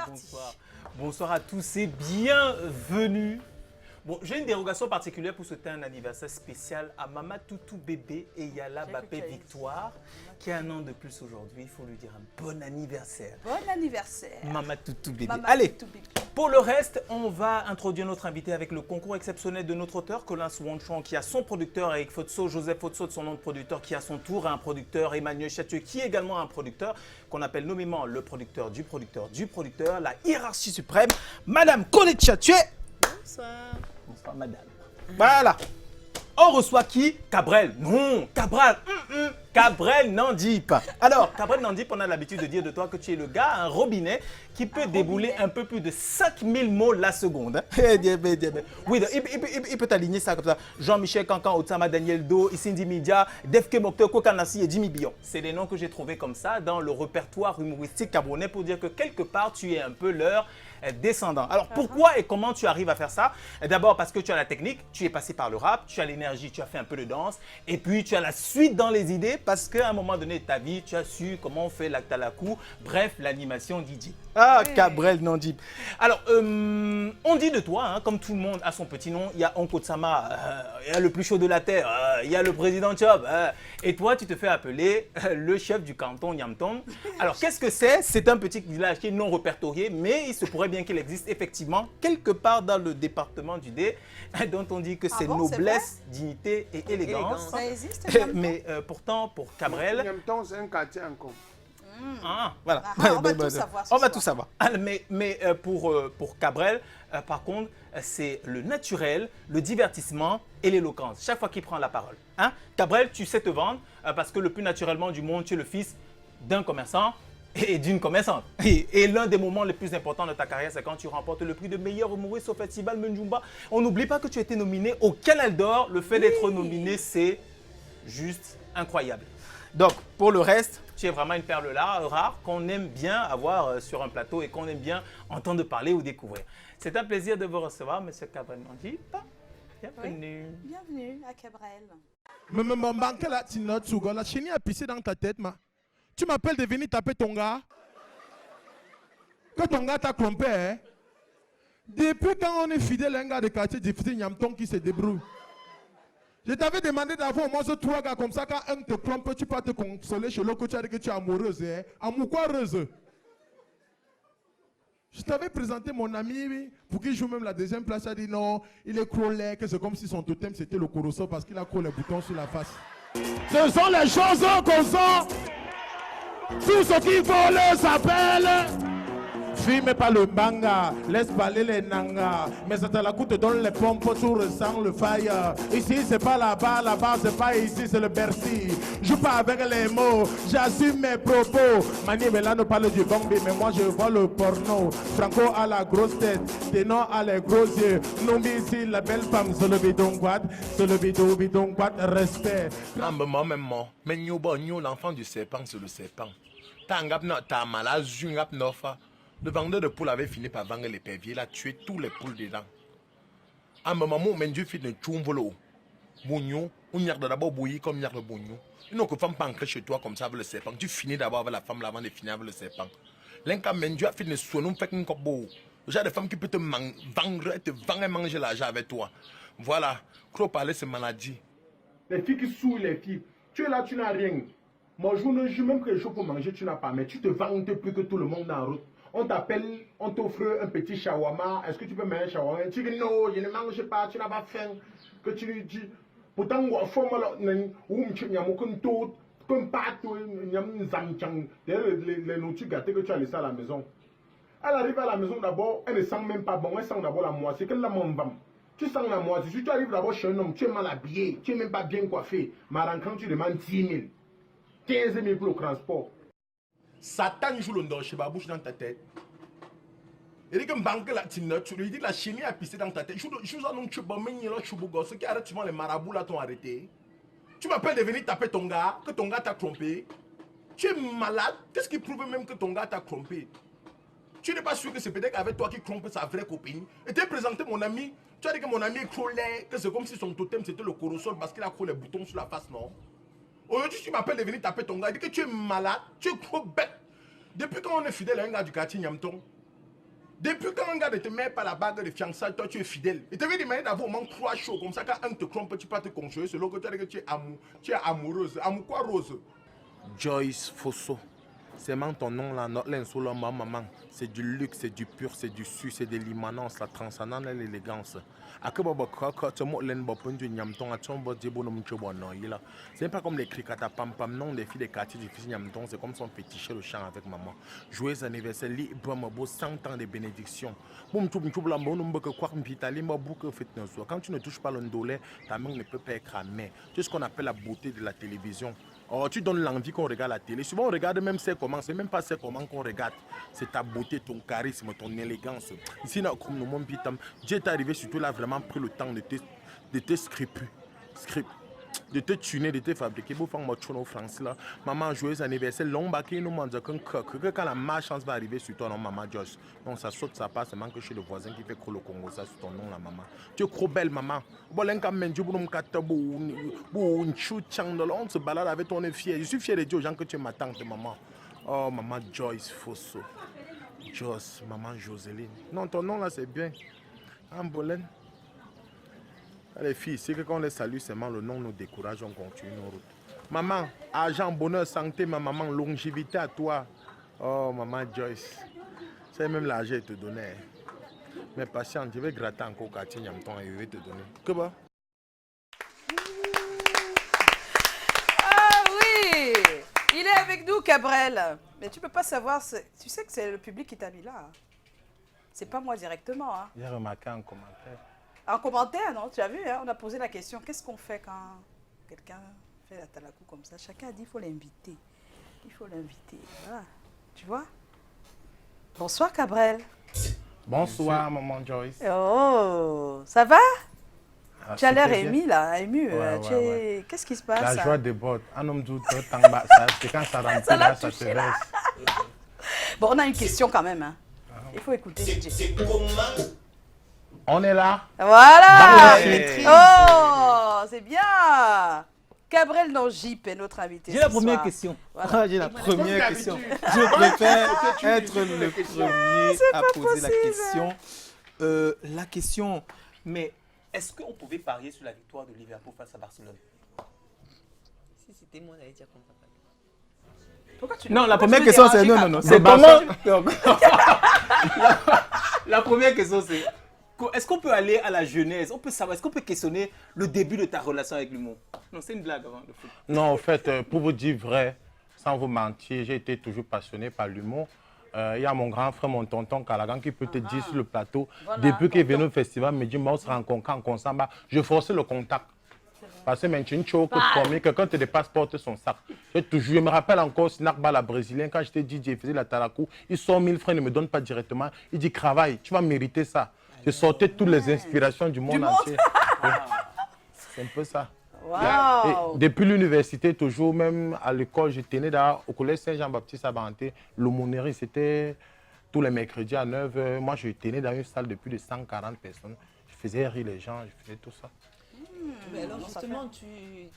parti. Bonsoir. Bonsoir à tous et bienvenue. Bon, j'ai une dérogation particulière pour souhaiter un anniversaire spécial à Mama Toutou Bébé et Yala Bapé Victoire, qui a un an de plus aujourd'hui. Il faut lui dire un bon anniversaire. Bon anniversaire. Mama Toutou Bébé. Mama Allez, Toutou Bébé. pour le reste, on va introduire notre invité avec le concours exceptionnel de notre auteur, Colin Swanchon, qui a son producteur avec Fotso, Joseph Fotso de son nom de producteur, qui a son tour un producteur, Emmanuel Chatieux, qui est également un producteur, qu'on appelle nommément le producteur du producteur du producteur, la hiérarchie suprême, Madame Colette Chatieux. Bonsoir. Bonsoir, madame. Voilà. On reçoit qui? Cabrel. Non, Cabral. Cabrel Nandip. Alors, Cabrel Nandip, on a l'habitude de dire de toi que tu es le gars à un robinet qui peut débouler un peu plus de 5000 mots la seconde. Hein. Oui, il peut t'aligner ça comme ça. Jean-Michel Cancan, Otsama Daniel Do, Isindi Media, Defke Mokto, Kokanassi et Jimmy Bion. C'est les noms que j'ai trouvés comme ça dans le répertoire humoristique camerounais pour dire que quelque part, tu es un peu leur descendant. Alors, pourquoi et comment tu arrives à faire ça? D'abord parce que tu as la technique, tu es passé par le rap, tu as l'énergie, tu as fait un peu de danse, et puis tu as la suite dans les idées parce qu'à un moment donné de ta vie, tu as su comment on fait l'actalakou, bref, l'animation DJ. Ah, oui. Cabrel Nandip. Alors, on dit de toi, hein, comme tout le monde a son petit nom, il y a Onko Tsama, il y a le plus chaud de la terre, il y a le président Tchob, et toi, tu te fais appeler le chef du canton Niamton. Alors, qu'est-ce que c'est? C'est un petit village qui est non répertorié, mais il se pourrait bien qu'il existe effectivement quelque part dans le département du Dé, dont on dit que c'est noblesse, dignité et élégance. Ça existe, mais pourtant, pour Cabrel... Niamton, c'est un quartier encore. Ah, voilà. On va tout savoir. On va tout savoir. Mais pour Cabrel, par contre, c'est le naturel, le divertissement et l'éloquence. Chaque fois qu'il prend la parole. Hein? Cabrel, tu sais te vendre parce que le plus naturellement du monde, tu es le fils d'un commerçant et d'une commerçante. Et l'un des moments les plus importants de ta carrière, c'est quand tu remportes le prix de meilleur humoriste au Festival Menjumba. On n'oublie pas que tu as été nominé au Canal d'Or. Le fait d'être nominé, c'est juste incroyable. Donc, pour le reste, tu es vraiment une perle rare qu'on aime bien avoir sur un plateau et qu'on aime bien entendre parler ou découvrir. C'est un plaisir de vous recevoir, M. Cabrel Nandip. Bienvenue. Oui. Bienvenue à Cabrel. Mais maman, la tinote, la chenille a pissé dans ta tête, ma. Tu m'appelles de venir taper ton gars? Que ton gars t'a trompé, hein? Depuis quand on est fidèle à un gars de quartier difficile, Niamton qui se débrouille. Je t'avais demandé d'avoir au moins 3 gars comme ça, quand un te trompe, tu peux te consoler chez l'autre que tu as dit que tu es amoureuse. Hein? Amour quoi, heureuse? Je t'avais présenté mon ami pour qu'il joue même la deuxième place. Il a dit non, il est crôlé, que c'est comme si son totem c'était le corosso parce qu'il a collé les boutons sur la face. Ce sont les choses qu'on sent. Tout ce qu'il faut s'appelle. Filme pas le manga, laisse parler les nangas. Mais ça te la coûte, donne les pompes, tu ressens le fire. Ici c'est pas là-bas, là-bas c'est pas ici, c'est le Bercy. Joue pas avec les mots, j'assume mes propos. Mani Melano parle du bambi, mais moi je vois le porno. Franco a la grosse tête, Ténon a les gros yeux. Nombi ici la belle femme, c'est le bidon guad, c'est le bidon guad, respect. Maman, mais nous, l'enfant du serpent, c'est le serpent. T'as malade, le vendeur de poules avait fini par vendre l'épervier, il a tué tous les poules dedans. À un moment où Dieu fait un tchoumvolo, Bougnou, on y a d'abord bouilli comme il y a de Bougnou. Il n'y a que femme pas ancrée chez toi comme ça avec le serpent. Tu finis d'abord avec la femme avant de finir avec le serpent. L'un Dieu a fait une soignée, fait un corbeau. J'ai des femmes qui peuvent te vendre et manger l'argent avec toi. Voilà, Cro parler c'est maladie. Les filles qui souillent les filles, tu es là, tu n'as rien. Moi, je ne joue même que les choses pour manger, tu n'as pas. Mais tu te vantes plus que tout le monde en route. On t'appelle, on t'offre un petit shawarma. Est-ce que tu peux manger un shawarma? Tu dis non, je ne mange pas, tu n'as pas faim. Que tu lui dis. Pourtant, on fait les nourritures gâtées que tu as laissées à la maison. Elle arrive à la maison d'abord, elle ne sent même pas bon, elle sent d'abord la moitié. Quelle la monvam? Tu sens la moitié. Si tu arrives d'abord chez un homme, tu es mal habillé, tu n'es même pas bien coiffé. Mais quand tu demandes 10 000, 15 000 pour le transport. Satan joue le chez Babouche dans ta tête. Il dit que banque la tinote, tu lui dis que la chenille a pissé dans ta tête. Je vous annonce que tu vas me ceux qui arrêtent souvent les marabouts là t'ont arrêté. Tu m'appelles de venir taper ton gars, que ton gars t'a trompé. Tu es malade. Qu'est-ce qui prouve même que ton gars t'a trompé? Tu n'es pas sûr que c'est peut-être avec toi qui trompe sa vraie copine. Et tu as présenté mon ami. Tu as dit que mon ami est trop laid, que c'est comme si son totem c'était le corosol parce qu'il a collé les boutons sur la face, non? Aujourd'hui, tu m'appelles de venir taper ton gars. Il dit que tu es malade, tu es trop bête. Depuis quand on est fidèle à un gars du quartier Niamton, Depuis quand un gars ne te met pas la bague de fiançailles, toi tu es fidèle. Il te veut demander d'avoir au moins 3 shows, comme ça quand un te trompe, tu peux te consoler, c'est l'autre côté que tu es amoureuse. Amour quoi, Rose? Joyce Fosso. C'est même ton nom là, notre l'insolo, maman. C'est du luxe, c'est du pur, c'est du su, c'est de l'immanence, la transcendance et l'élégance. C'est pas comme les cricata pam pam, non, les filles des quartiers difficiles nyamton, c'est comme son fétiché le chant avec maman. Joyeux anniversaire, libre, beau 100 ans de bénédiction. Quand tu ne touches pas le ndolé, ta main ne peut pas être cramée. C'est ce qu'on appelle la beauté de la télévision. Oh, tu donnes l'envie qu'on regarde la télé. Souvent, on regarde même c'est comment. C'est même pas c'est comment qu'on regarde. C'est ta beauté, ton charisme, ton élégance. Ici, comme nous, mon pitam, Dieu est arrivé surtout là, vraiment pris le temps de te de te tuner, de te fabriquer. Pour faire mon au France là. Maman, joyeux anniversaire. L'omba qui nous mange qu'un coq. Que quand la malchance va arriver sur toi, non, maman Joyce. Non, ça saute, ça passe. C'est manque chez le voisin qui fait le Congo, ça sur ton nom, là, maman. Tu es trop belle, maman. On se balade avec ton fier. Je suis fier de dire aux gens que tu es ma tante, maman. Oh, maman Joyce Fosso. Joyce, maman Joseline. Non, ton nom là, c'est bien. Ambolène. Les filles, c'est que quand on les salue, seulement le nom nous décourage, on continue nos routes. Maman, argent, bonheur, santé, ma maman, longévité à toi. Oh, maman Joyce. C'est même l'argent te donner. Mais patiente, je vais gratter encore quartier Nyamton et je vais te donner. Que va? Ah oui, il est avec nous, Cabrel. Mais tu peux pas savoir, tu sais que c'est le public qui t'a mis là. C'est pas moi directement. Hein. J'ai remarqué en commentaire. En commentaire, non, tu as vu, hein, on a posé la question, qu'est-ce qu'on fait quand quelqu'un fait la talakou comme ça? Chacun a dit, il faut l'inviter. Il faut l'inviter, voilà. Tu vois? Bonsoir, Cabrel. Bonsoir, maman Joyce. Oh, ça va? Ah, Tu as l'air bien. ému, là, ému. Ouais. Qu'est-ce qui se passe? La hein? joie déborde. Un homme doute, c'est quand ça rentre Ça l'a là, ça se touché, là. verse. Bon, on a une question quand même. Hein. Il faut écouter. DJ. On est là. Voilà. Ouais. Oh, c'est bien. Cabrel Nangip est notre invité. J'ai ce la première soir. question. Voilà. Ah, j'ai la première question. Je préfère être le premier à poser la question. La question, mais est-ce qu'on pouvait parier sur la victoire de Liverpool face à Barcelone? Si c'était moi, j'allais dire comme ça. Pourquoi tu Non, la pourquoi première tu question, veux c'est déranger non. Cabrel? C'est Le comment la première question, c'est est-ce qu'on peut aller à la genèse? On peut savoir, est-ce qu'on peut questionner le début de ta relation avec l'humour? Non, c'est une blague avant le foot. Non, en fait, pour vous dire vrai, sans vous mentir, j'ai été toujours passionné par l'humour. Il y a mon grand frère, mon tonton Calagan, qui peut te dire sur le plateau, Voilà, depuis qu'il est venu tonton. au festival, me dit, moi, on se rencontre en concert, je forçais le contact. Parce que maintenant, une chose que promis, quelqu'un te dépasse, porte son sac. Je me rappelle encore, Snakba, la brésilienne, quand j'étais DJ, il faisait la talakou, il sort 1000 francs, il ne me donne pas directement. Il dit, travaille, tu vas mériter ça. Je sortais toutes les inspirations du monde entier. Ouais. C'est un peu ça. Waouh. Et depuis l'université, toujours, même à l'école, je tenais au collège Saint-Jean-Baptiste à Banté. L'aumônerie, c'était tous les mercredis à 9h. Moi, je tenais dans une salle de plus de 140 personnes. Je faisais rire les gens, je faisais tout ça. Mais alors Comment ça justement,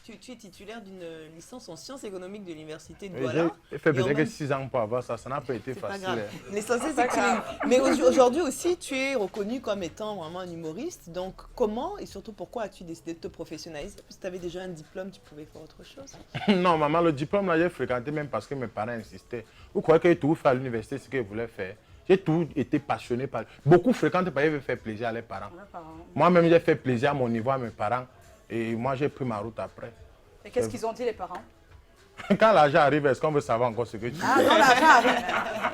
tu es titulaire d'une licence en sciences économiques de l'université de Oui, Douala. j'ai fait Et en peut-être que même- 6 ans pour avoir ça, ça n'a pas été C'est pas facile. grave. L'essentiel, pas c'est que grave. Mais aujourd'hui aussi, tu es reconnu comme étant vraiment un humoriste. Donc, comment et surtout pourquoi as-tu décidé de te professionnaliser? Parce que tu avais déjà un diplôme, tu pouvais faire autre chose. Non, maman, le diplôme, là, j'ai fréquenté même parce que mes parents insistaient. Vous croyez que j'ai tout fait à l'université, ce qu'ils voulaient faire? J'ai tout été passionné par... Beaucoup fréquentent parce qu'ils veulent faire plaisir à leurs parents. Moi-même, j'ai fait plaisir à mon niveau, à mes parents. Et moi, j'ai pris ma route après. Et qu'est-ce qu'ils ont dit, les parents? Quand l'argent arrive, est-ce qu'on veut savoir encore ce que tu Ah fais? non, l'argent arrive.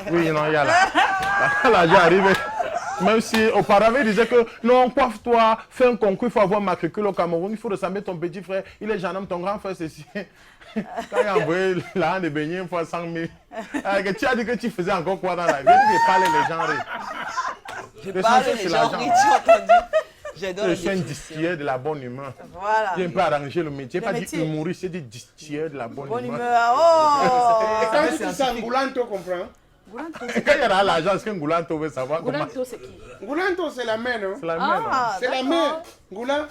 Oui, non, il y a là. Quand l'argent arrive, même si auparavant, ils disaient que non, coiffe-toi, fais un concours, il faut avoir matricule au Cameroun, il faut ressembler ton petit frère, il est gendarme, ton grand frère, ceci. Quand il a envoyé l'argent de baigner une fois 100 000, tu as dit que tu faisais encore quoi dans la vie? Je parlais les gens rient. Je Le parle, sens, les c'est gens l'argent. rient, tu as entendu. J'adore Je la suis un définition. distilleur de la bonne humeur. Voilà. J'ai un peu arrangé le métier, Le pas dit métier. humoriste, j'ai dit distilleur de la bonne Bonne humeur. humeur. Oh. Quand tu dis ça, Ngoulanto comprend. Goulanto, Quand il y aura l'argent, est-ce que Ngoulanto veut savoir comment? Goulanto, c'est qui? Ngoulanto, c'est la mère, non? C'est la même. Ah, C'est la d'accord. mère. Ngoula.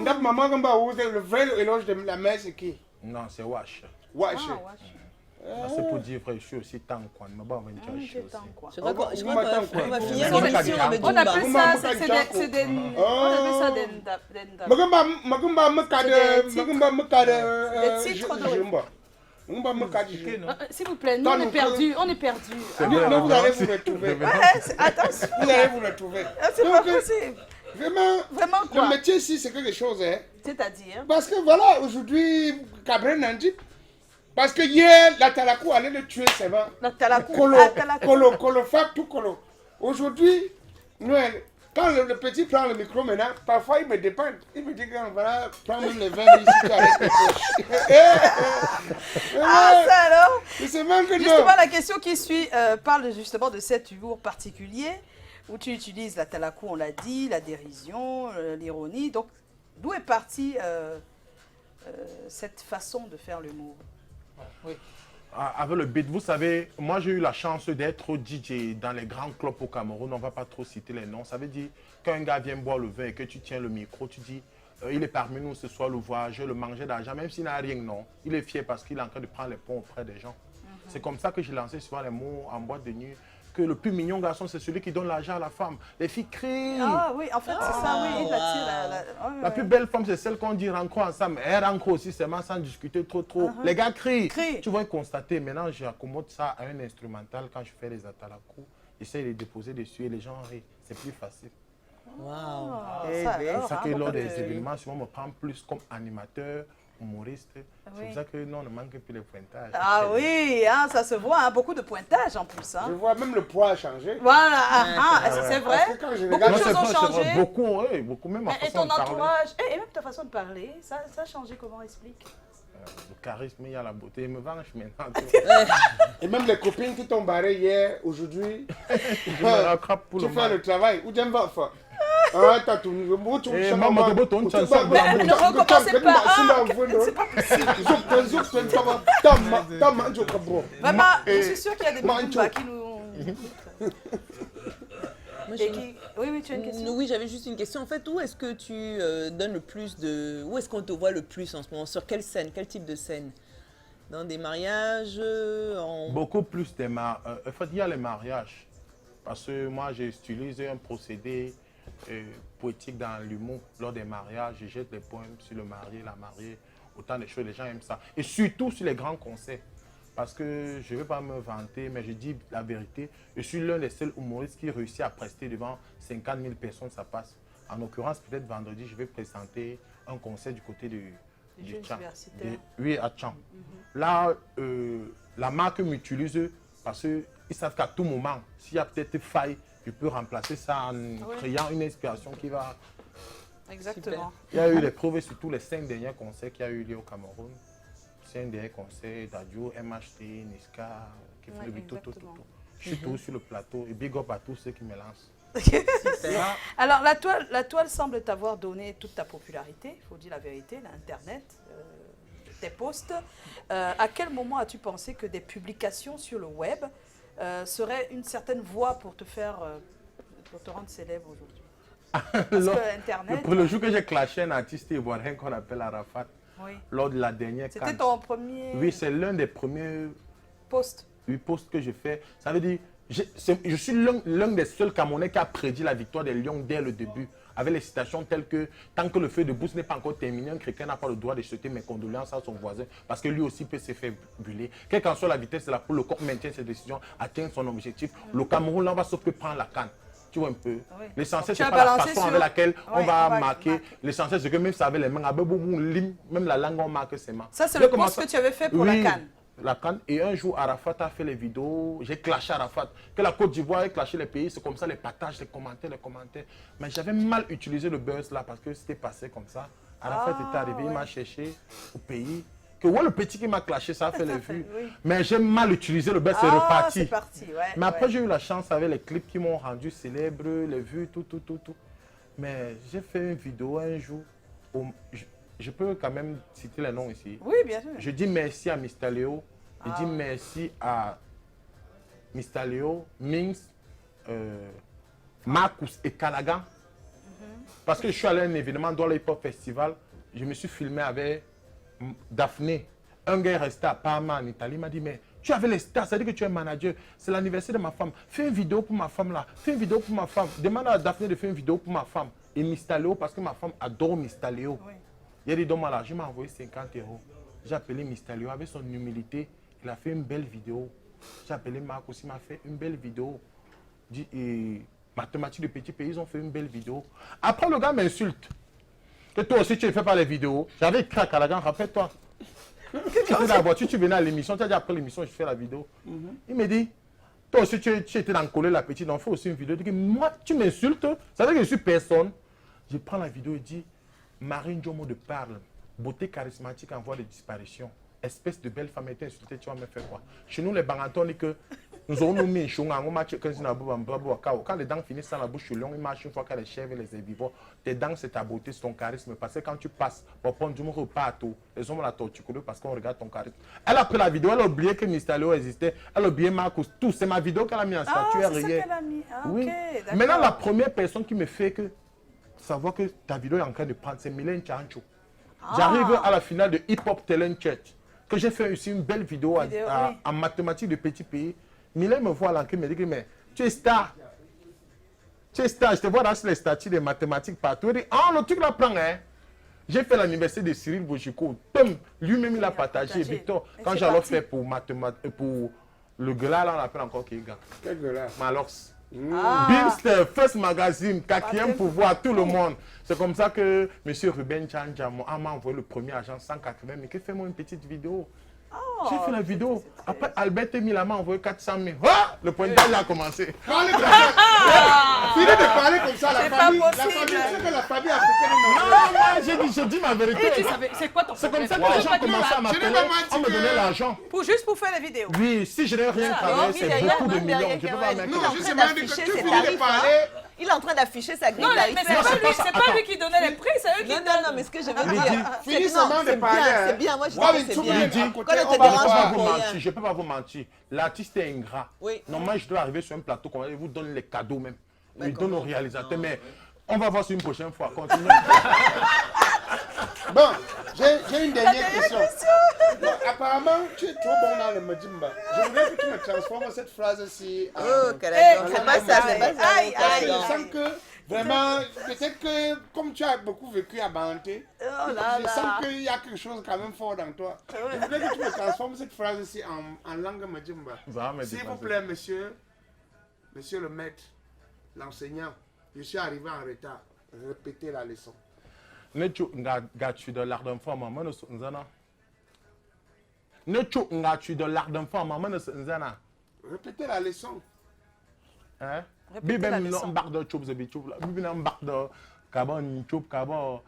Ndap maman Gamba, le vrai éloge de la mère, c'est qui? Non, c'est Wash. Wesh. Ah, wesh. C'est pour dire, frère, je suis aussi tant quoi. Je suis Tu es aussi. tant quoi. Je crois qu'on on va attendre quoi. on va finir On l'émission avec On Jumba. appelle ça, c'est des... On appelle ça des ndap. Magumba Des titres S'il vous plaît, nous on est perdus, on est perdus. Non, vous allez vous retrouver. Attention, Vous allez vous retrouver. c'est pas Donc, possible. Vraiment, quoi le métier ici, c'est quelque chose. Hein. C'est-à-dire Parce que voilà, aujourd'hui, Cabrel Nandi, parce que hier, la Talakou allait le tuer, c'est vrai. la Talakou. Colo, tout colo. Aujourd'hui, Noël, quand le petit prend le micro maintenant, parfois il me dépanne. Il me dit, voilà, prends même les 20 000 ici avec tes poches. Ah, ça alors C'est même que Justement, non. la question qui suit parle justement de cet humour particulier où tu utilises la Talakou, on l'a dit, la dérision, l'ironie. Donc, d'où est partie cette façon de faire l'humour? Oui. Avec le beat, vous savez, moi j'ai eu la chance d'être DJ dans les grands clubs au Cameroun. On ne va pas trop citer les noms. Ça veut dire qu'un gars vient boire le vin et que tu tiens le micro, tu dis il est parmi nous ce soir, le voir, je le mangeais d'argent, même s'il n'a rien, non. Il est fier parce qu'il est en train de prendre les ponts auprès des gens. C'est comme ça que j'ai lancé souvent les mots en boîte de nuit. Que le plus mignon garçon, c'est celui qui donne l'argent à la femme. Les filles crient. Ah oui, en fait, c'est ça, oui, il attire La plus belle femme, c'est celle qu'on dit rencontre ensemble. Elle rencontre aussi seulement sans discuter trop. Les gars crient. Tu vas constater, maintenant, j'accommode ça à un instrumental quand je fais les atalakou. J'essaie de les déposer dessus et les gens rient. C'est plus facile. Waouh. C'est ça que lors des événements, souvent, on me prend plus comme animateur, humoriste. C'est pour ça que non, on ne manque plus les pointages. Ah oui, hein, ça se voit, hein, beaucoup de pointage en plus. Hein. Je vois même le poids a changé. Voilà, c'est vrai. Parce que quand je Beaucoup regarde- de choses ont changé. Beaucoup, oui, beaucoup, même ma Et façon ton de parler. entourage, et même ta façon de parler, ça a changé comment? Explique. Le charisme, il y a la beauté. Il me venge maintenant. Et même les copines qui t'ont barré hier, aujourd'hui, Je me rattrape pour tu le fais mal. le travail. Ou j'aime pas faire. Ah, t'as tout. Eh, maman, tu bottes ton chanson. Mais ne recommencez pas. C'est pas possible. Vraiment, je suis sûre qu'il y a des Bumba qui nous... Moi, Et qui... Oui, tu as une question? Oui, j'avais juste une question. En fait, où est-ce que tu donnes le plus de... Où est-ce qu'on te voit le plus en ce moment? Sur quelle scène? Quel type de scène? Dans des mariages Beaucoup plus des mariages. En fait, il y a les mariages. Parce que moi, j'ai utilisé un procédé poétique dans l'humour. Lors des mariages, je jette des poèmes sur le marié, la mariée. Autant de choses, les gens aiment ça. Et surtout sur les grands concerts. Parce que je ne vais pas me vanter, mais je dis la vérité. Je suis l'un des seuls humoristes qui réussit à prester devant 50 000 personnes, ça passe. En l'occurrence, peut-être vendredi, je vais présenter un concert du côté du Tcham. Oui, à Tcham. Là, la marque m'utilise parce qu'ils savent qu'à tout moment, s'il y a peut-être faille, je peux remplacer ça en créant une inspiration qui va... Exactement. Il y a eu les preuves sur tous les 5 derniers concerts qu'il y a eu lieu au Cameroun. 5 derniers concerts d'Adio, MHT, Niska, qui fait le tout. Je suis tout sur le plateau et big up à tous ceux qui me lancent. Alors, la toile semble t'avoir donné toute ta popularité, il faut dire la vérité, l'Internet, tes posts. À quel moment as-tu pensé que des publications sur le web seraient une certaine voie pour te faire, pour te rendre célèbre aujourd'hui? Parce que Internet... Le jour que j'ai clashé un artiste ivoirien qu'on appelle Arafat, oui. Lors de la dernière C'était ton premier... Oui, c'est l'un des premiers posts que j'ai fait. Ça veut dire, je suis l'un des seuls Camerounais qui a prédit la victoire des Lions dès le début. Avec les citations telles que tant que le feu de brousse n'est pas encore terminé, un chrétien n'a pas le droit de jeter mes condoléances à son voisin parce que lui aussi peut se faire brûler. Quelle qu'en soit la vitesse de la poule, le corps maintient ses décisions, atteint son objectif. Le Cameroun, là, on va sauf que prendre la canne. Tu vois un peu. Oui. L'essentiel, c'est pas la façon avec laquelle on va marquer. L'essentiel, c'est que même ça avec les mains, même la langue, on marque ses mains. Ça, c'est le post que tu avais fait pour la canne. La canne. Et un jour, Arafat a fait les vidéos. J'ai clashé Arafat. Que la Côte d'Ivoire ait clashé les pays, c'est comme ça, les partages, les commentaires. Mais j'avais mal utilisé le buzz là parce que c'était passé comme ça. Arafat était arrivé, il m'a cherché au pays. Que ouais, le petit qui m'a clashé, ça a fait les vues. Mais j'ai mal utilisé le buzz, c'est reparti. Mais après, j'ai eu la chance avec les clips qui m'ont rendu célèbre, les vues, tout. Mais j'ai fait une vidéo un jour. Je peux quand même citer les noms ici. Oui, bien sûr. Je dis merci à Mr. Léo. Je dis merci à Mr. Léo, Mings, Marcus et Calagan. Parce que je suis allé à un événement dans le Hip Hop Festival. Je me suis filmé avec Daphné. Un gars est resté à Parma en Italie. Il m'a dit, mais Tu avais les stars, ça veut dire que tu es manager. C'est l'anniversaire de ma femme. Fais une vidéo pour ma femme là. Fais une vidéo pour ma femme. Demande à Daphné de faire une vidéo pour ma femme. Et Mistaleo, parce que ma femme adore Mistaleo. Oui. Il a dit, donne-moi l'argent, il m'a envoyé 50 €. J'ai appelé Mistaleo avec son humilité. Il a fait une belle vidéo. J'ai appelé Marc aussi, il m'a fait une belle vidéo. Et mathématiques de petits pays, ils ont fait une belle vidéo. Après, le gars m'insulte. Que toi aussi, tu ne fais pas les vidéos. J'avais écrit à Calagan, rappelle-toi. Tu étais dans la voiture, tu venais à l'émission, tu as dit après l'émission, je fais la vidéo. Il me dit, toi aussi, tu étais dans le collet, la petite, on fait aussi une vidéo. Il dit, moi, tu m'insultes, ça veut dire que je suis personne. Je prends la vidéo et dis, Marine Jomo de Parle, beauté charismatique en voie de disparition, espèce de belle femme était insultée, tu vas me faire quoi? Chez nous, les Bangantons, on dit que nous aurons mis quand les dents finissent dans la bouche longue, ils marchent une fois que les chèvres et les herbivores. Tes dents, c'est ta beauté, c'est ton charisme. Parce que quand tu passes pour prendre du repas à tout, les hommes la torture parce qu'on regarde ton charisme. Elle a pris la vidéo, elle a oublié que Mistaleo existait, elle a oublié Marcus, tout. C'est ma vidéo qu'elle a mis en statut. Ah, c'est ça qu'elle a mis. Ah, oui. ok, d'accord. Maintenant, la première personne qui me fait que savoir que ta vidéo est en train de prendre, c'est Mylène Chancho. J'arrive à la finale de Hip Hop Talent Church, que j'ai fait aussi une belle vidéo, en mathématiques de petits pays. Mylène me voit à l'enquête, me dit, mais tu es star. Tu es star, je te vois dans les statuts de mathématiques partout. Il dit, ah, le truc là prend, hein. J'ai fait l'anniversaire de Cyril Bojiko. Lui-même, il a partagé. Victor, quand j'allais faire pour mathématiques, pour le gars là, on l'appelle encore Kéga. Quel gars là? Malox. Bimster, First Magazine, 4e pouvoir, tout le monde. C'est comme ça que M. Ruben Chanja m'a envoyé le premier agent 180 000. Fais-moi une petite vidéo. J'ai fait la vidéo. Après, Albert Emile m'a envoyé 400 000. Ah, le pointage a commencé. Parlez comme ça. Finissez de parler comme ça, la famille. La famille, c'est que la famille africaine. Non, j'ai dit ma vérité. C'est quoi ton C'est comme problème? ça que les gens commençaient à m'appeler. On me donnait l'argent. Juste pour faire les vidéos. Oui, si je n'ai rien travaillé, c'est beaucoup de millions. Je peux pas mettre. Non, justement, tu finis de parler. Il est en train d'afficher sa grille Non, mais tarifaire. c'est pas lui qui donnait les prix, c'est eux qui Non, donnent. non, mais ce que je veux dire, c'est Finis que non, seulement de c'est parler, bien, hein. c'est bien. Moi, je Ouais, dis mais que c'est tout bien. le monde à côté, Quand on on te va Je ne peux dérange pas pas vous pour mentir, rien. je ne peux pas vous mentir. L'artiste est ingrat. Oui. Normalement, je dois arriver sur un plateau, il vous donne les cadeaux même. Il D'accord. donne au réalisateur, mais on va voir sur une prochaine fois. Continuez. Bon, j'ai une dernière question. Bon, apparemment, tu es trop bon dans le Majimba. Je voudrais que tu me transformes cette phrase-ci en... Oh, Calagan, c'est pas ça, c'est pas ça. Aïe, Parce que je aïe. sens que, vraiment, peut-être que, comme tu as beaucoup vécu à Banté, Oh là je là. sens qu'il y a quelque chose quand même fort dans toi. Je voudrais que tu me transformes cette phrase-ci en langue Majimba. Ça va me S'il vous dépasser. plaît, monsieur le maître, l'enseignant, je suis arrivé en retard. Répétez la leçon. Ne tu nga tu de l'art d'enfant maman ne s'enzana. Ne tu nga tu de l'art d'enfant maman ne s'enzana. Répétez la leçon. Hein? Répétez la Bibem leçon. non bac de choup zebichoup là. Bibem bac de kabon choup kabon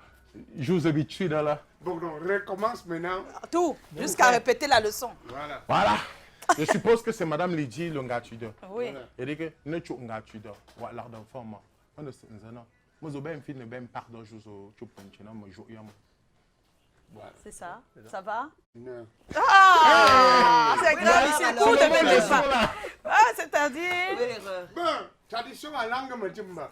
jou zebichoup là. Bon, donc, recommence maintenant. Tout, jusqu'à répéter la leçon. Voilà. Voilà. Je suppose que c'est madame Lydie le ngatude. Oui. Voilà. Il dit que ne tu ngatude wa l'art d'enfant maman ne s'enzana. Moi je ben film ben pardon jou choup penchina mo jou yam. C'est ça. Ça va? Non. Ah, c'est grave, non, c'est non, tout non, de non, même non, pas. Ah, c'est-à-dire. Erreur. Bon, tradition en langue Majimba.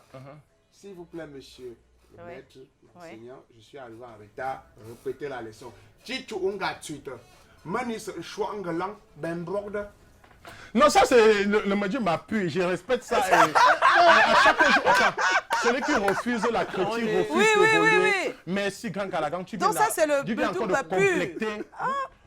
S'il vous plaît, monsieur le Oui. maître, l'enseignant, je suis arrivé en retard. Répétez la leçon. Chichu unga tuite. Manis chouangalang ben brode. Non, ça c'est le Madjou m'a pu, je respecte ça. Et, à chaque jour, attends, celui qui refuse la critique refuse Oui, oui, d'évoluer. oui, oui. Merci, Grand Calagan. Tu Donc viens ça, c'est le tu viens Bedou encore de Papu. compléter.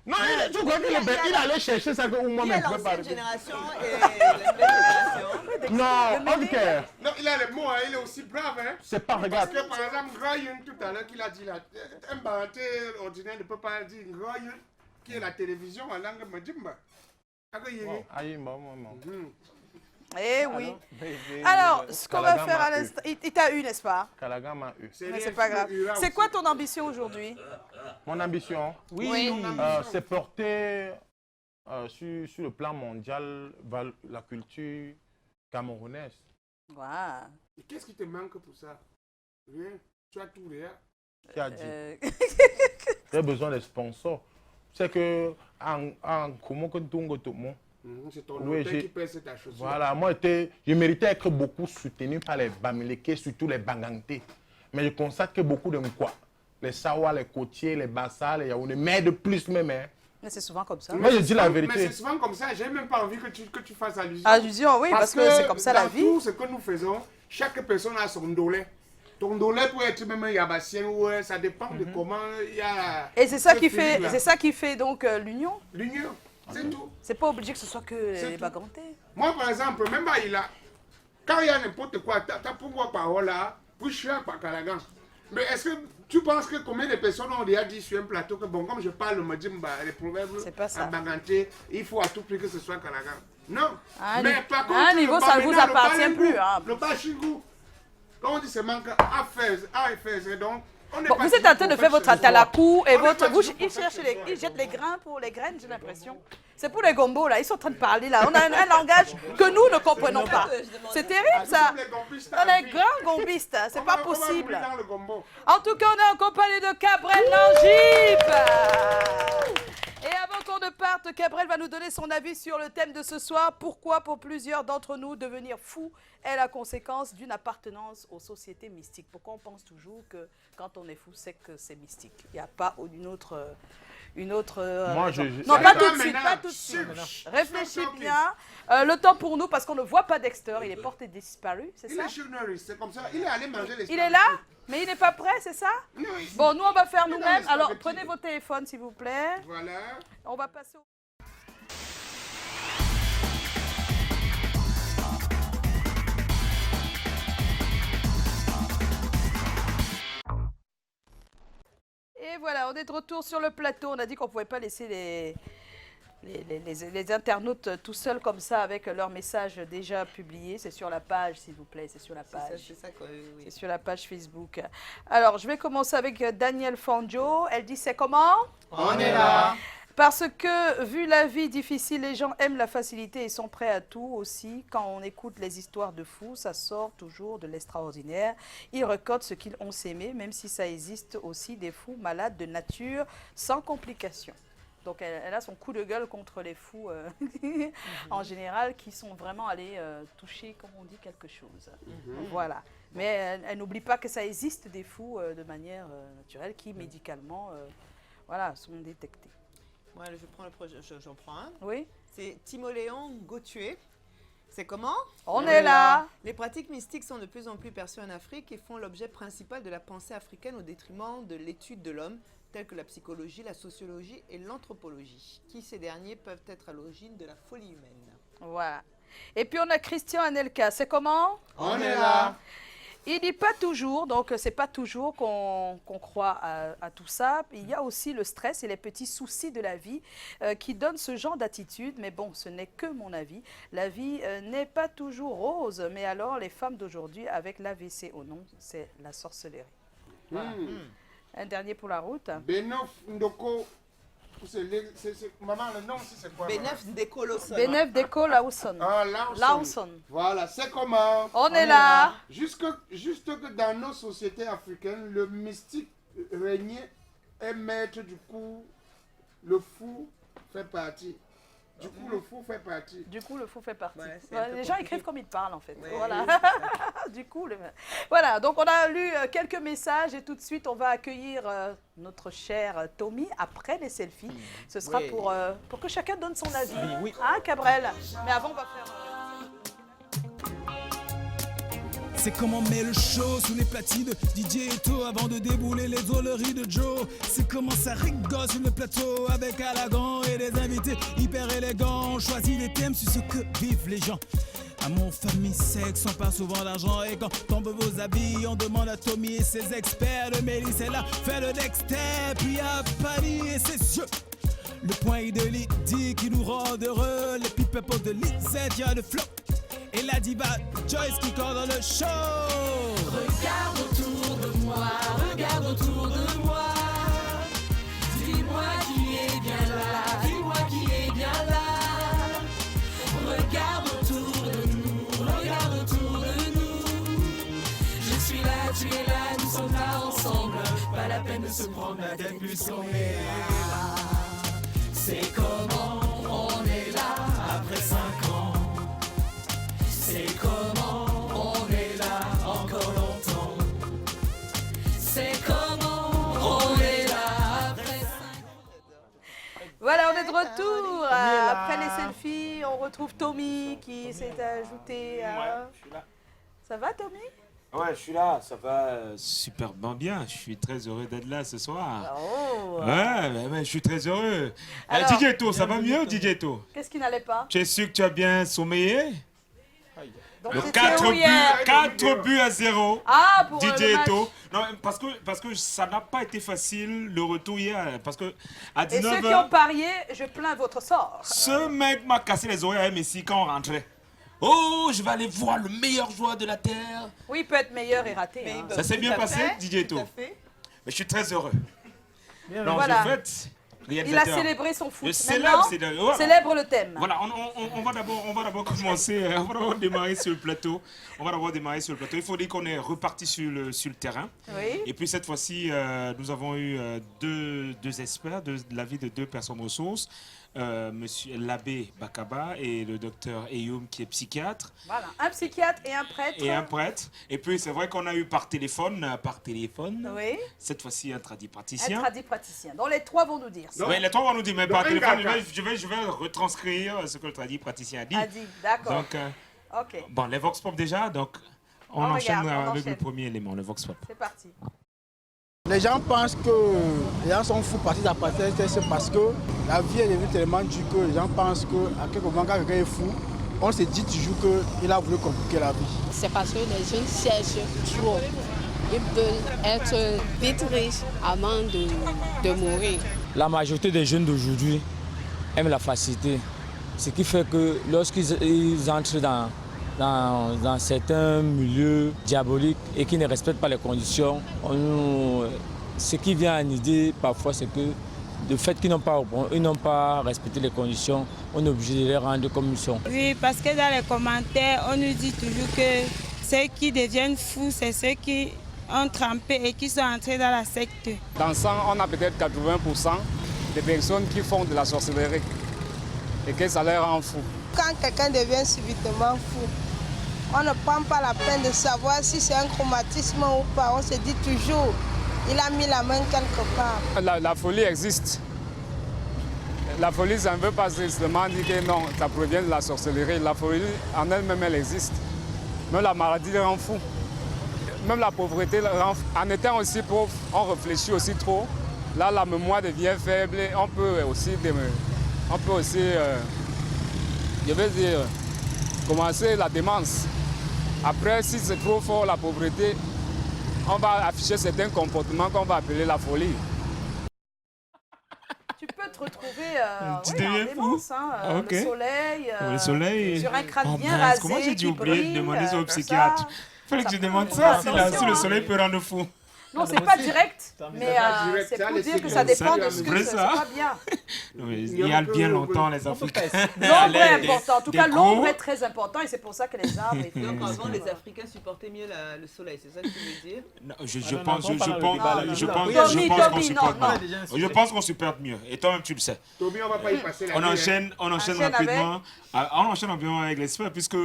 Non, tu crois qu'il il allait chercher ça que Il y moi-même a je peux pas. l'ancienne génération et la nouvelle génération. Non, ok. Non, il a les mots, hein, il est aussi brave. Hein. C'est pas, Parce regarde. que par exemple, Groyun tout à l'heure qu'il a dit là, un banté ordinaire ne peut pas dire Groyun, qui est la télévision en langue Majimba. Aïe, maman. Eh oui. Alors, ce qu'on va faire à l'instant, il t'a eu, n'est-ce pas? Calagan m'a eu. Mais c'est pas grave. C'est quoi ton ambition aujourd'hui? Mon ambition, c'est porter sur le plan mondial la culture camerounaise. Wow. Et qu'est-ce qui te manque pour ça? Rien. Tu as tout rien. Qui a dit? J'ai besoin de sponsors. C'est que en comment que tout le monde. C'est ton Oui, hôtel qui pèse ta chaussure. Voilà, moi je méritais être beaucoup soutenu par les Bamileke, surtout les Banganté. Mais je constate que beaucoup de quoi, les Sawa, les Côtiers, les Bassa, les Yaoundé, mais de plus même, hein, Mais c'est souvent comme ça. Moi, je dis la Mais vérité. c'est souvent comme ça. J'ai même pas envie que tu fasses allusion. Allusion, oui, parce que c'est comme ça la dans vie. tout ce que nous faisons, chaque personne a son dolé. Ton dolé peut être même un yabassien ou ça dépend de comment il y a. Et c'est ça ce qui fait, feeling-là. c'est ça qui fait donc l'union. L'union, c'est tout. C'est pas obligé que ce soit que C'est les tout. bagantés. Moi, par exemple, même pas il a. Quand il y a n'importe quoi, t'as pour moi parole là, puis je suis à Pakalagan. Mais est-ce que tu penses que combien de personnes ont déjà dit sur un plateau que bon, comme je parle le Madjimba, les proverbes C'est pas ça. en baganté, il faut à tout prix que ce soit Kalagan. Non. À un Mais ni- par à contre, un le niveau, ça ne vous Bamena, le appartient Balengou, plus, hein. Le Bachingou, quand on dit c'est manque à faire, donc. On n'est Bon, pas vous êtes toujours en train de faire votre perfectionniste. atalakou et On n'est votre pas bouche. toujours Ils cherchent perfectionniste. ils jettent les grains pour les graines, j'ai l'impression. C'est pour les gombos là, ils sont en train de parler là. On a un langage que nous ne comprenons pas. C'est terrible Ah, nous ça. sommes les gombistes, On est puis, grands gombistes, c'est on pas va possible. mourir dans le gombo. En tout cas, on est en compagnie de Cabrel Nangip. Et avant qu'on ne parte, Cabrel va nous donner son avis sur le thème de ce soir. Pourquoi, pour plusieurs d'entre nous, devenir fou est la conséquence d'une appartenance aux sociétés mystiques. Pourquoi on pense toujours que quand on est fou, c'est que c'est mystique. Il n'y a pas une autre... Moi, raison. je- Non, c'est- pas Maintenant, tout de suite, maintenant, pas tout de suite. chut, Réfléchis stop, bien. Le temps pour nous, parce qu'on ne voit pas Dexter. Il est porté disparu, c'est Il ça? est journaliste, c'est comme ça. Il est allé manger les Il est là, mais il n'est pas prêt, c'est ça? Non, il- Bon, nous, on va faire Il est dans nous-mêmes. les Alors, spaghettis. prenez vos téléphones, s'il vous plaît. Voilà. On va passer au... Et voilà, on est de retour sur le plateau. On a dit qu'on ne pouvait pas laisser les internautes tout seuls comme ça avec leurs messages déjà publiés. C'est sur la page, s'il vous plaît, c'est sur la page. C'est ça, quoi, oui. C'est sur la page Facebook. Alors, je vais commencer avec Daniel Fangio. Elle dit, c'est comment? On est là. Parce que, vu la vie difficile, les gens aiment la facilité et sont prêts à tout aussi. Quand on écoute les histoires de fous, ça sort toujours de l'extraordinaire. Ils recordent ce qu'ils ont s'aimé, même si ça existe aussi des fous malades de nature, sans complications. Donc, elle a son coup de gueule contre les fous en général qui sont vraiment allés toucher, comme on dit, quelque chose. Voilà. Mais elle n'oublie pas que ça existe des fous de manière naturelle qui, médicalement, voilà, sont détectés. Moi, je prends le projet, j'en prends un. Oui? C'est Timoléon Gauthier. C'est comment? On est là. Les pratiques mystiques sont de plus en plus perçues en Afrique et font l'objet principal de la pensée africaine au détriment de l'étude de l'homme, telles que la psychologie, la sociologie et l'anthropologie, qui ces derniers peuvent être à l'origine de la folie humaine. Voilà. Et puis on a Christian Anelka. C'est comment? On est là. Il dit pas toujours, donc c'est pas toujours qu'on croit à tout ça. Il y a aussi le stress et les petits soucis de la vie qui donnent ce genre d'attitude. Mais bon, ce n'est que mon avis. La vie n'est pas toujours rose, mais alors les femmes d'aujourd'hui avec l'AVC au nom, c'est la sorcellerie. Voilà. Un dernier pour la route. Benof Ndoko. Maman, le nom, c'est quoi? Benef Ndekoloson. Benef Deko Lawson. Ah, Lawson. Lawson. Voilà, c'est comment? On est là. Juste que dans nos sociétés africaines, le mystique régnait est maître, du coup, le fou fait partie. Du coup, le fou fait partie. Du coup, le fou fait partie. Ouais, c'est un peu les gens compliqué. écrivent comme ils parlent, en fait. Ouais, Voilà. oui, Du coup, voilà. Donc, on a lu quelques messages et tout de suite, on va accueillir notre cher Tommy après les selfies. Ce sera Oui. pour que chacun donne son avis. Oui. Hein, Cabrel? Mais avant, on va faire... C'est comment met le show sous les platines DJ Eto avant de débouler les drôleries de Joe. C'est comment ça rigole sur le plateau avec Alagan et des invités hyper élégants. On choisit des thèmes sur ce que vivent les gens. Amour, famille, sexe, on parle souvent d'argent. Et quand tombent vos habits, on demande à Tommy et ses experts. Le Mélisse est là, fait le Dexter, puis à Paris et ses yeux. Le point de Lydie qui nous rend heureux. Les pipepos de Lisette, y'a le flow. Et la diva Joyce qui court dans le show. Regarde autour de moi, regarde autour de moi. Dis-moi qui est bien là, dis-moi qui est bien là. Regarde autour de nous, regarde autour de nous. Je suis là, tu es là, nous sommes là ensemble. Pas la peine de se prendre la tête puisqu'on est là. C'est comment on est là après 5 ans. C'est comment on est là encore longtemps. C'est comment on est là après 5 ans. Voilà, on est de retour. Après les selfies, on retrouve Tommy qui s'est ajouté à... Je suis là. Ça va, Tommy? Ouais, je suis là, ça va superbement bien. Je suis très heureux d'être là ce soir. Oh. Ouais, je suis très heureux. Alors, DJ Eto, ça va mieux, DJ Eto? Qu'est-ce qui n'allait pas? Tu es sûr que tu as bien sommeillé? Donc, Le c'était 4 où buts, hier? 4 buts à 0. Ah, pour DJ le match. Eto. Non, parce que ça n'a pas été facile le retour hier. Parce que à Et ceux 19h, qui ont parié, je plains votre sort. ce mec m'a cassé les oreilles à Messi quand on rentrait. Oh, je vais aller voir le meilleur joueur de la Terre. Oui, il peut être meilleur et raté. hein. Ça s'est bien passé, DJ Eto? Tout à fait. Mais je suis très heureux. Non, Voilà. je fête. Il a Réalisateur. célébré son foot. Je célèbre, Maintenant, c'est célèbre le thème. Voilà, on va d'abord commencer, on va d'abord démarrer sur le plateau. Il faut dire qu'on est reparti sur le terrain. Oui. Et puis cette fois-ci, nous avons eu deux experts de l'avis de deux personnes ressources. Monsieur l'abbé Bakaba et le docteur Eyoum qui est psychiatre. Voilà, un psychiatre et un prêtre. Et puis c'est vrai qu'on a eu par téléphone, Oui. cette fois-ci un tradit Un praticien. tradit praticien. Donc les trois vont nous dire ça. Oui, les trois vont nous dire, mais par Donc, téléphone, un gars. je vais retranscrire ce que le tradit praticien a dit. A dit, d'accord. Donc, Ok, bon, les Vox Pop déjà, donc on On enchaîne regarde, on avec enchaîne. le premier élément, le Vox Pop. c'est parti. Les gens pensent que les gens sont fous parce qu'ils appartiennent, c'est parce que la vie est devenue tellement dure que les gens pensent qu'à quelque moment, quand quelqu'un est fou, on se dit toujours qu'il a voulu compliquer la vie. C'est parce que les jeunes cherchent trop. Ils veulent être vite riches avant de mourir. La majorité des jeunes d'aujourd'hui aiment la facilité. Ce qui fait que lorsqu'ils entrent dans certains milieux diaboliques et qui ne respectent pas les conditions, ce qui vient en idée parfois, c'est que le fait qu'ils n'ont pas respecté les conditions, on est obligé de les rendre comme ils sont. Oui, parce que dans les commentaires, on nous dit toujours que ceux qui deviennent fous, c'est ceux qui ont trempé et qui sont entrés dans la secte. Dans 100, on a peut-être 80% des personnes qui font de la sorcellerie et que ça les rend fous. Quand quelqu'un devient subitement fou, on ne prend pas la peine de savoir si c'est un traumatisme ou pas. On se dit toujours, il a mis la main quelque part. La folie existe. La folie, ça ne veut pas seulement dire que non, ça provient de la sorcellerie. La folie en elle-même, elle existe. Même la maladie rend fou. Même la pauvreté rend fou. En étant aussi pauvre, on réfléchit aussi trop. Là, la mémoire devient faible. On peut aussi je vais dire, commencer la démence. Après, si c'est trop fort la pauvreté, on va afficher certains comportements qu'on va appeler la folie. Tu peux te retrouver Tu en deviens démence, fou. hein, Ok. le soleil, Le soleil. sur un crâne Oh, bien mince, rasé. comment j'ai qui oublié de brille, demander ça au comme psychiatre? ça. Fallait que Ça je peut- demande faut ça, faire si le attention, soleil hein. peut rendre fou. Non, c'est pas direct, mais direct, c'est ça, pour les dire que signes. ça dépend Ça, de ce que vrai, c'est ça. pas bien. Non, mais il y a bien longtemps, les Africains. L'ombre est important. En tout des cas, l'ombre gros- est très important et c'est pour ça que les arbres... et tout. Donc avant, les Africains supportaient mieux le soleil, c'est ça que tu veux dire? Non, je non, pense non, qu'on Tommy, supporte non, mieux. Je pense qu'on supporte mieux. Et toi-même, tu le sais. Toby, on va pas y passer la On nuit, hein. enchaîne Enchaîne rapidement. On enchaîne rapidement avec l'expert, puisque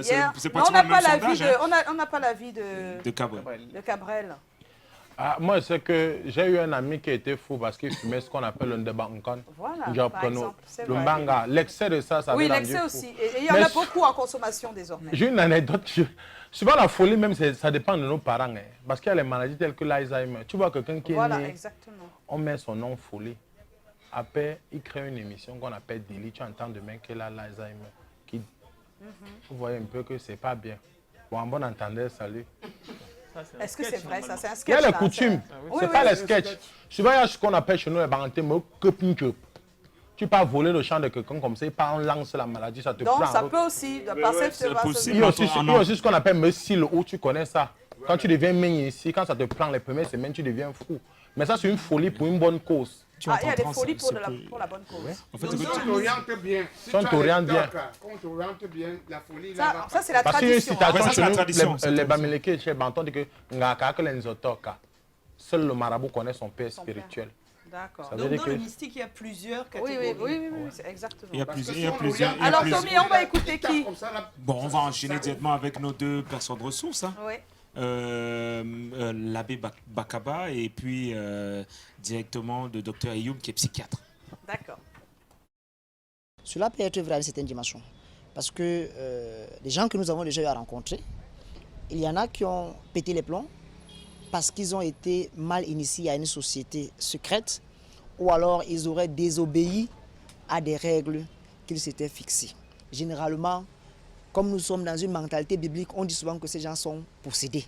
c'est Hier, c'est mais on pratiquement n'a le pas même l'avis sondage on n'a pas l'avis de Cabrel. de Cabrel. Ah, moi, c'est que j'ai eu un ami qui était fou parce qu'il fumait ce qu'on appelle le débancan. Voilà, par exemple, c'est Le vrai. banga. L'excès de ça Oui, avait rendu l'excès fou. aussi. Et il y en Mais a beaucoup en consommation désormais. J'ai une anecdote. Souvent, la folie, même, ça dépend de nos parents. Hein, parce qu'il y a les maladies telles que l'Alzheimer. Tu vois quelqu'un qui est Voilà, né, exactement. on met son nom folie. Après, il crée une émission qu'on appelle Daily. Tu entends demain qu'il a l'Alzheimer. Vous voyez un peu que c'est pas bien. Bon, en bon entendeur, salut. Est-ce que c'est vrai ça? C'est un Il y sketch a les là, coutumes, Oui, c'est oui, pas oui. les sketchs. Souvent, il y a ce qu'on appelle chez nous les barantés, mais tu peux voler le champ de quelqu'un comme ça, il part, on lance la maladie, ça te Donc prend. ça peut aussi, de passer c'est possible. Il y a aussi ce qu'on appelle messil, où tu connais ça. Quand tu deviens mignon ici, quand ça te prend les premières semaines, tu deviens fou. Mais ça, c'est une folie pour une bonne cause. Ah, il y a des folies pour la bonne cause. En fait, Donc, c'est que ça, tu- on t'oriente bien. Si on t'oriente bien. Quand on t'oriente bien, la folie Ça, là. ça c'est la Parce qu'il y a une tradition. citation Ouais, ça, c'est la chez tradition, nous, c'est les la Bamileke, chez Banton, dit que Ngaka que l'enzotoka. Seul le marabout connaît son père Son père. spirituel. D'accord. Ça veut Donc dire dans que le mystique, il y a plusieurs Oui, catégories. oui, c'est exactement. il y a Parce que plusieurs. si on regarde- Alors plusieurs- Tommy, on va écouter qui? Comme ça, là, Bon, on va enchaîner directement avec nos deux personnes ressources. Hein. Oui. L'abbé Bakaba et puis directement le docteur Eyoum qui est psychiatre. D'accord. Cela peut être vrai à une certaine dimension. Parce que les gens que nous avons déjà eu à rencontrer, il y en a qui ont pété les plombs parce qu'ils ont été mal initiés à une société secrète ou alors ils auraient désobéi à des règles qu'ils s'étaient fixées. Généralement, comme nous sommes dans une mentalité biblique, on dit souvent que ces gens sont possédés.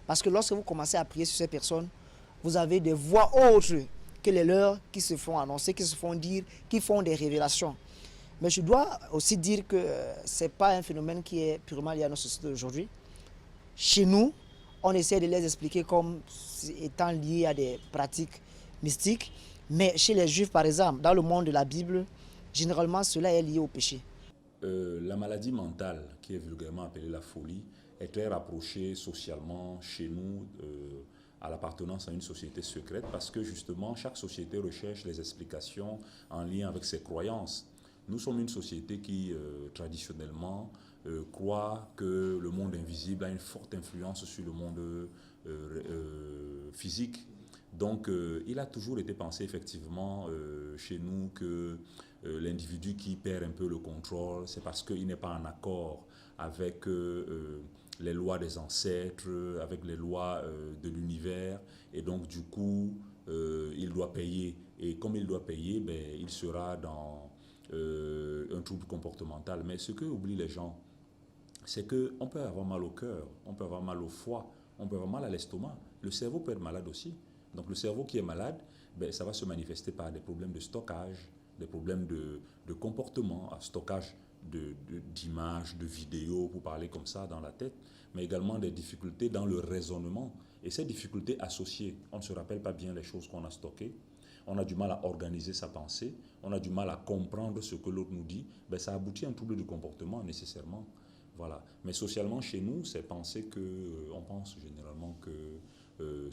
Parce que lorsque vous commencez à prier sur ces personnes, vous avez des voix autres que les leurs qui se font annoncer, qui se font dire, qui font des révélations. Mais je dois aussi dire que ce n'est pas un phénomène qui est purement lié à nos sociétés d'aujourd'hui. Chez nous, on essaie de les expliquer comme étant liés à des pratiques mystiques. Mais chez les Juifs, par exemple, dans le monde de la Bible, généralement, cela est lié au péché. La maladie mentale, qui est vulgairement appelée la folie, est très rapprochée socialement chez nous à l'appartenance à une société secrète parce que justement, chaque société recherche les explications en lien avec ses croyances. Nous sommes une société qui, traditionnellement, croit que le monde invisible a une forte influence sur le monde physique. Donc, il a toujours été pensé effectivement chez nous que l'individu qui perd un peu le contrôle, c'est parce qu'il n'est pas en accord avec les lois des ancêtres, avec les lois de l'univers, et donc du coup, il doit payer. Et comme il doit payer, ben, il sera dans un trouble comportemental. Mais ce que oublient les gens, c'est qu'on peut avoir mal au cœur, on peut avoir mal au foie, on peut avoir mal à l'estomac. Le cerveau peut être malade aussi. Donc le cerveau qui est malade, ben, ça va se manifester par des problèmes de stockage, des problèmes de comportement, stockage d'images, de vidéos, pour parler comme ça dans la tête, mais également des difficultés dans le raisonnement. Et ces difficultés associées, on ne se rappelle pas bien les choses qu'on a stockées, on a du mal à organiser sa pensée, on a du mal à comprendre ce que l'autre nous dit, ben, ça aboutit à un trouble du comportement nécessairement. Voilà. Mais socialement, chez nous, c'est pensé on pense généralement que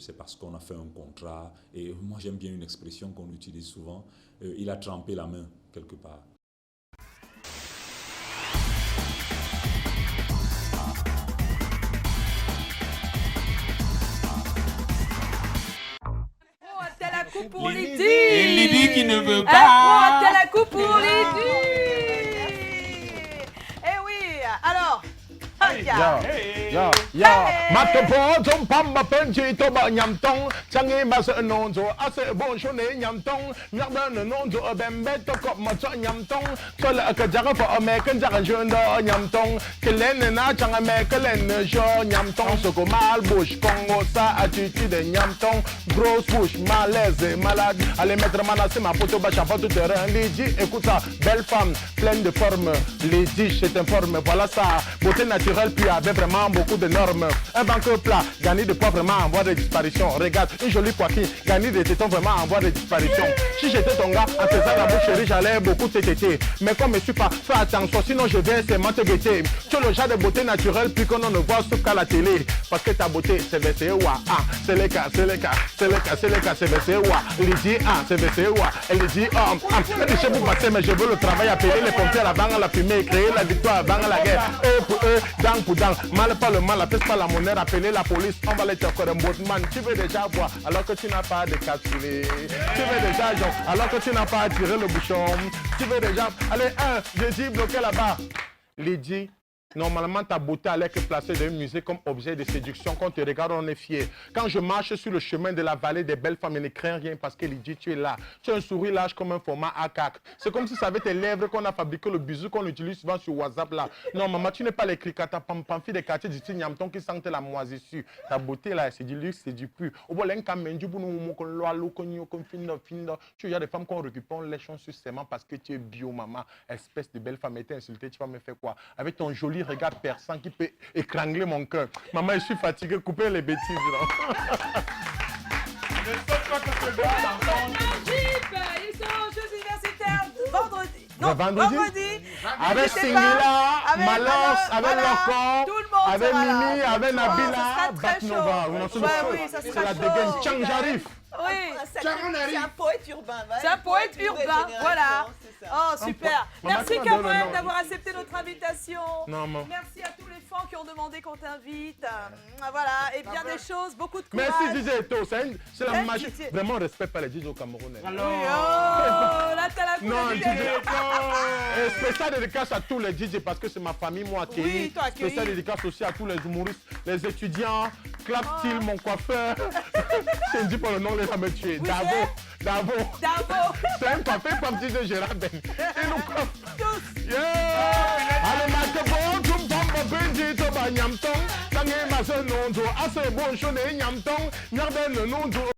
c'est parce qu'on a fait un contrat. Et moi, j'aime bien une expression qu'on utilise souvent. Il a trempé la main quelque part. Oh, t'as la coupe pour Lydie. Et Lydie qui ne veut pas. Oh, t'as la coupe pour Lydie. Eh oui, alors. Matopo pamba penchi toba nyamtong changi mas nonzo ase bonjone nyamtong nyardan nonzo bembe to kop macho nyamtong kola ka jaga fo american jaga jondo nyamtong kelen na changa me kelen jo nyamtong soko mal bouche congo sa attitude nyamtong grosse bouche malaise malade allez mettre manassi ma photo ba chapeau tout terrain Lydie écoute ça belle femme pleine de forme Lydie je t'informe voilà ça beauté naturelle puis avec vraiment beaucoup de normes. Un banque plat, garni de poids vraiment en voie de disparition. Regarde, une jolie poitrine, garni de tétons vraiment en voie de disparition. Si j'étais ton gars, en faisant la bouche chérie, j'allais beaucoup te téter. Mais comme je ne suis pas, fais attention, sinon je viens seulement te guetter. Tu es le genre de beauté naturelle, puis qu'on ne voit sauf qu'à la télé. Parce que ta beauté, c'est VCOA. Ah, c'est le cas, c'est le cas, c'est le cas, c'est le cas, c'est VCOA. Lydie, ah, c'est VCOA. Elle dit, elle dit, je vous passer, mais je veux le travail, appeler les pompiers avant la fumée, créer la victoire avant la guerre. Eux pour eux, dang pour dang. Mal pas le mal, pèse pas la monnaie, appeler la police, on va les encore un boatman. Tu veux déjà voir alors que tu n'as pas de capsulé. Tu veux déjà, genre, alors que tu n'as pas attiré le bouchon. Tu veux déjà, allez, je dis bloquer là-bas. Lydie. Normalement, ta beauté allait être placée dans un musée comme objet de séduction. Quand on te regarde, on est fier. Quand je marche sur le chemin de la vallée des belles femmes, je ne crains rien parce que Lydie, tu es là. Tu as un sourire large comme un format A4. C'est comme si ça avait tes lèvres qu'on a fabriqué, le bisou qu'on utilise souvent sur WhatsApp là. Non, maman, tu n'es pas les cricata pampi des quartiers du Tignamton qui sentent la moisissure. Ta beauté là, c'est du luxe, c'est du pur. Tu as des femmes qu'on récupère, on les change sur ses mains parce que tu es bio, maman. Espèce de belle femme, était insultée, tu vas me faire quoi? Avec ton joli regard perçant qui peut étrangler mon cœur. Maman, je suis fatigué, coupez les bêtises là. Ne saute pas que ce gars ils sont aux Jeux universitaires vendredi. Non, vendredi. Avec Singila, Malos, avec Loco, avec Mimi, avec Nabila, Batnova. C'est la dégaine. Tchang, j'arrive. Oui, c'est un poète urbain. C'est un poète urbain, voilà. Oh, super. Merci Cabrel d'avoir accepté notre invitation. Merci à tous les fans qui ont demandé qu'on t'invite. Voilà, et bien des choses, beaucoup de courage. Merci DJ Eto, c'est la magie. Vraiment, on respecte pas les DJ au Cameroun. Alors, là, t'as la couleur. Non, DJ Eto. Spécial dédicace à tous les DJ parce que c'est ma famille, moi accueilli. Oui, toi accueilli. Spécial dédicace aussi à tous les humoristes, les étudiants. Clap Till, mon coiffeur. Je ne dis pas le nom, les va me tuer. Oui, Davo. C'est un coiffeur comme petit de Gérard Ben. Il nous coiffe. Yeah! Allez, Macabo, tu me tombes, Benji, tu vas nyamtong. Tangué, ma soeur, non, tu as ce bon chaud, nyamtong. Nyarden, non, tu.